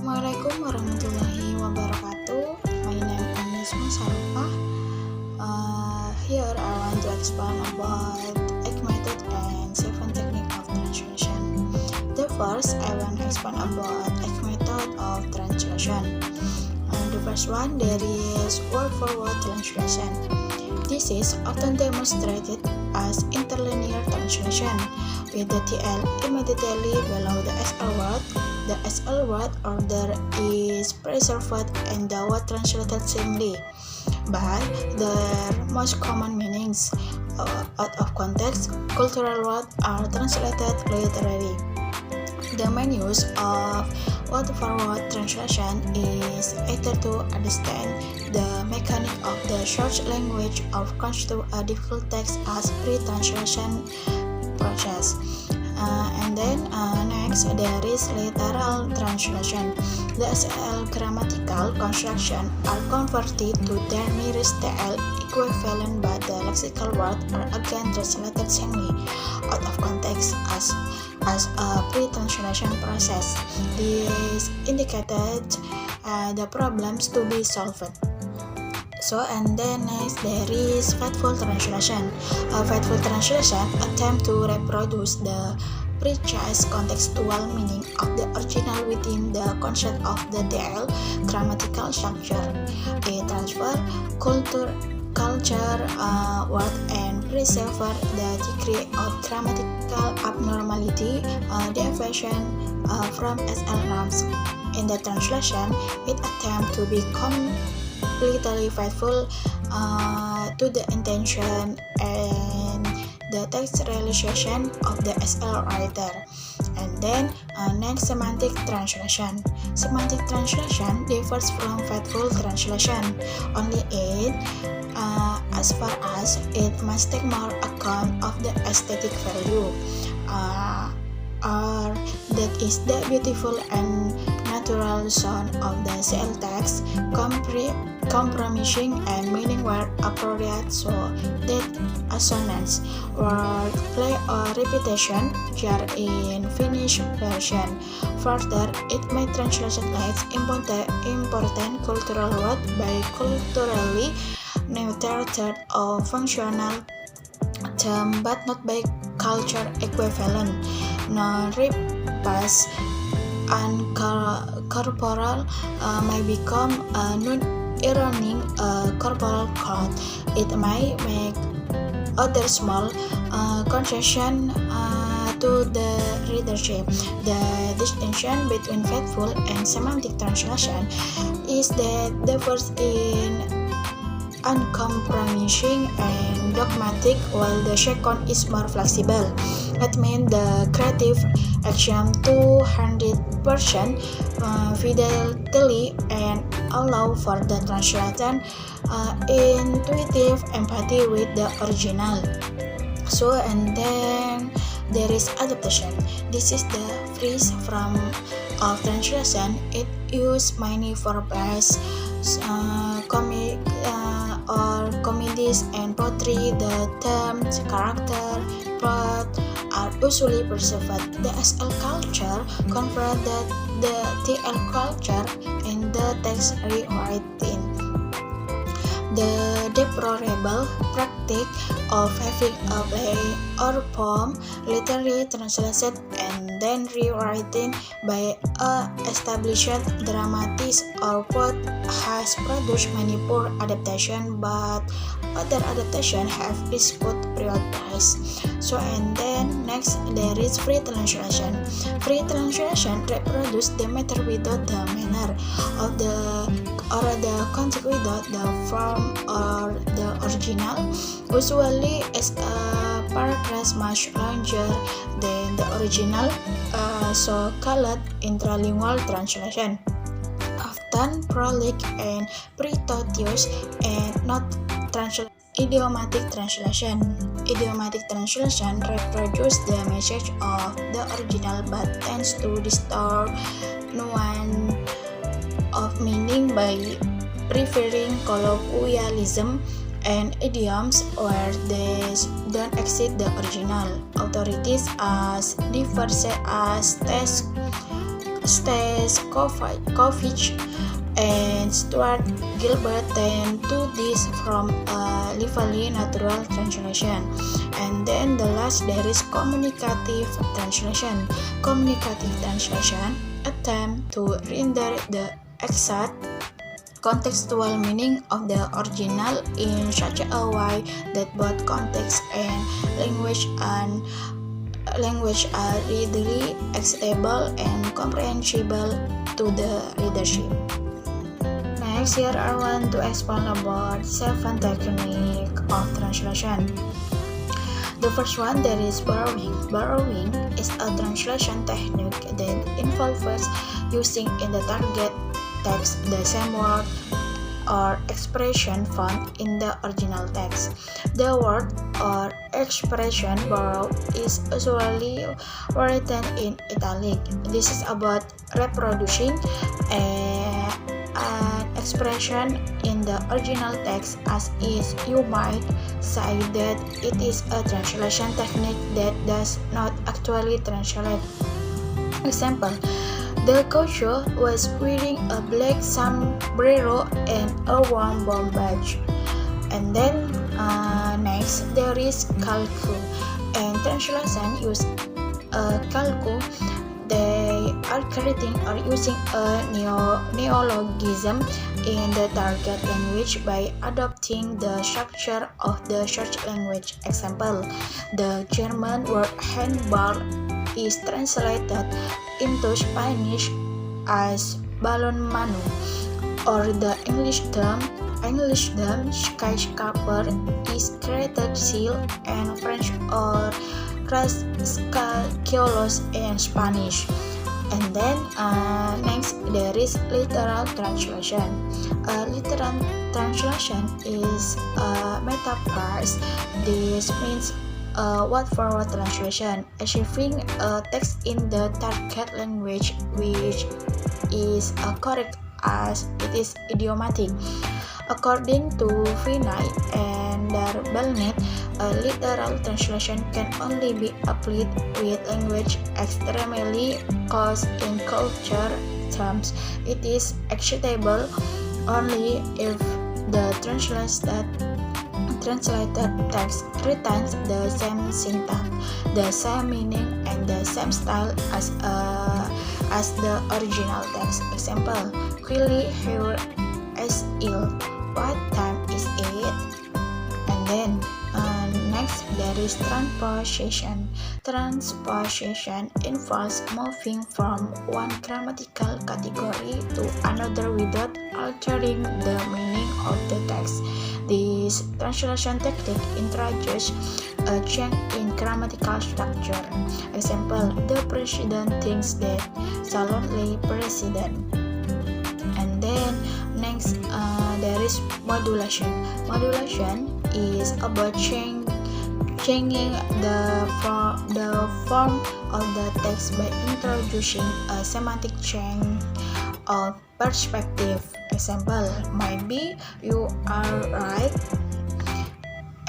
Assalamualaikum warahmatullahi wabarakatuh. My name is Musarifah. Here I want to explain about 8 method and 7 technique of translation. The first, I want to explain about 8 method of translation. The first one, there is word-for-word translation. This is often demonstrated as interlinear translation, with the TL immediately below the SL word. The SL word order is preserved and the word translated singly, but their most common meanings out of context, cultural words are translated literally. The main use of word-for-word translation is either to understand the mechanic of the search language or construct a difficult text as pre-translation process. Next, there is literal translation. The SL grammatical construction are converted to their nearest TL equivalent, but the lexical words are again translated singly out of context as a pre-translation process. This indicated the problems to be solved. Next there is faithful translation. A faithful translation attempt to reproduce the precise contextual meaning of the original within the concept of the TL grammatical structure. It transfer culture word and preserve the degree of grammatical abnormality, deviation from SL norms. In the translation, it attempt to become completely faithful to the intention and the text realization of the SL writer. Next, semantic translation. Semantic translation differs from faithful translation only as far as it must take more account of the aesthetic value, or that is the beautiful and natural sound of the CL text, compromising and meaning where appropriate, so that assonance, wordplay or repetition jar in finished version. Further, it may translate important cultural word by culturally neutral third or functional term, but not by culture equivalent. Non-repass and corporal may become non-ironic corporal code. It may make other small concession to the readership. The distinction between faithful and semantic translation is that the first is uncompromising and dogmatic, while the second is more flexible. That means the creative action 200% fidelity and allow for the translation intuitive empathy with the original. There is adaptation. This is the phrase from of translation. It uses many verbs, or comedies and poetry. The terms, character, plot are usually preserved. The SL culture converted the TL culture in the text rewriting. The deplorable practice of having a play or poem literally translated and then rewritten by a established dramatist or poet has produced many poor adaptations, but other adaptations have received prioritize. Next there is free translation. Free translation reproduce the matter without the manner of the context without the form or the original, usually as a paragraph much larger than the original, so-called intralingual translation, often prolific and pretentious and not translation. Idiomatic translation. Idiomatic translation reproduces the message of the original but tends to distort nuance of meaning by preferring colloquialism and idioms where these don't exceed the original. Authorities as diverse as text Staskovic and Stuart Gilbert tend to this from a lively natural translation. And then the last there is communicative translation. Communicative translation attempt to render the exact contextual meaning of the original in such a way that both context and language are readily acceptable and comprehensible to the readership. Next, here I want to explain about 7 techniques of translation. The first one, there is borrowing. Borrowing is a translation technique that involves using in the target text the same word or expression found in the original text. The word or expression borrowed is usually written in italic. This is about reproducing an expression in the original text as is. You might say that it is a translation technique that does not actually translate. Example: the coach was wearing a black sombrero and a warm bomb badge. And then next there is calcu. And translation use calcu. They are creating or using a neologism in the target language by adopting the structure of the search language. Example: the German word handball is translated into Spanish as balonmano, or the English term skyscraper is created seal in French or rascacielos in Spanish. And then next there is literal translation. Literal translation is a metaphors. This means word-for-word translation, achieving a text in the target language which is correct as it is idiomatic. According to Vinay and Belnet, a literal translation can only be applied with language extremely close in culture terms. It is acceptable only if the translated text retains the same syntax, the same meaning, and the same style as the original text. Example: Quilly here is ill. What time is it? And then next there is transposition. Transposition involves moving from one grammatical category to another without altering the meaning of the text. This translation technique introduces a change in grammatical structure. Example: the president thinks that silently president. And then next there is modulation. Modulation is about changing the form of the text by introducing a semantic change of perspective. Example: maybe you are right.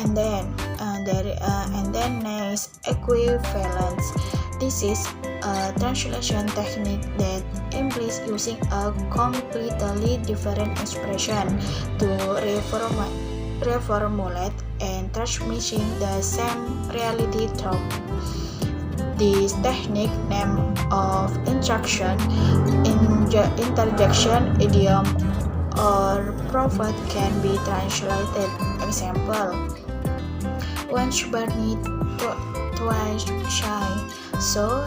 And then next, equivalence. This is a translation technique that implies using a completely different expression to reformulate and transmitting the same reality through. This technique, name of instruction, interjection, idiom, or proverb can be translated. Example: once burned, twice shy. So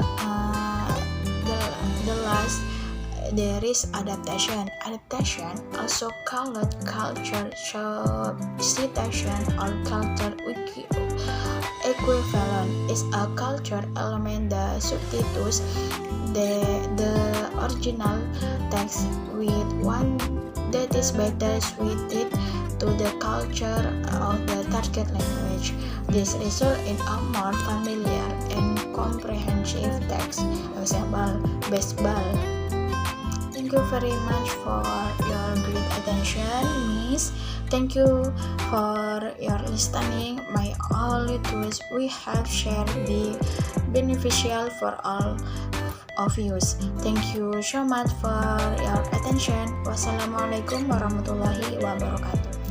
the last there is adaptation. Adaptation, also called culture substitution or culture equivalent, is a culture element that substitutes the original text with one that is better suited to the culture of the target language. This results in a more familiar and comprehensive text. Example: baseball. Thank you very much for your great attention, Miss. Thank you for your listening. My all tools we have shared be beneficial for all of use. Thank you so much for your attention. Wassalamualaikum warahmatullahi wabarakatuh.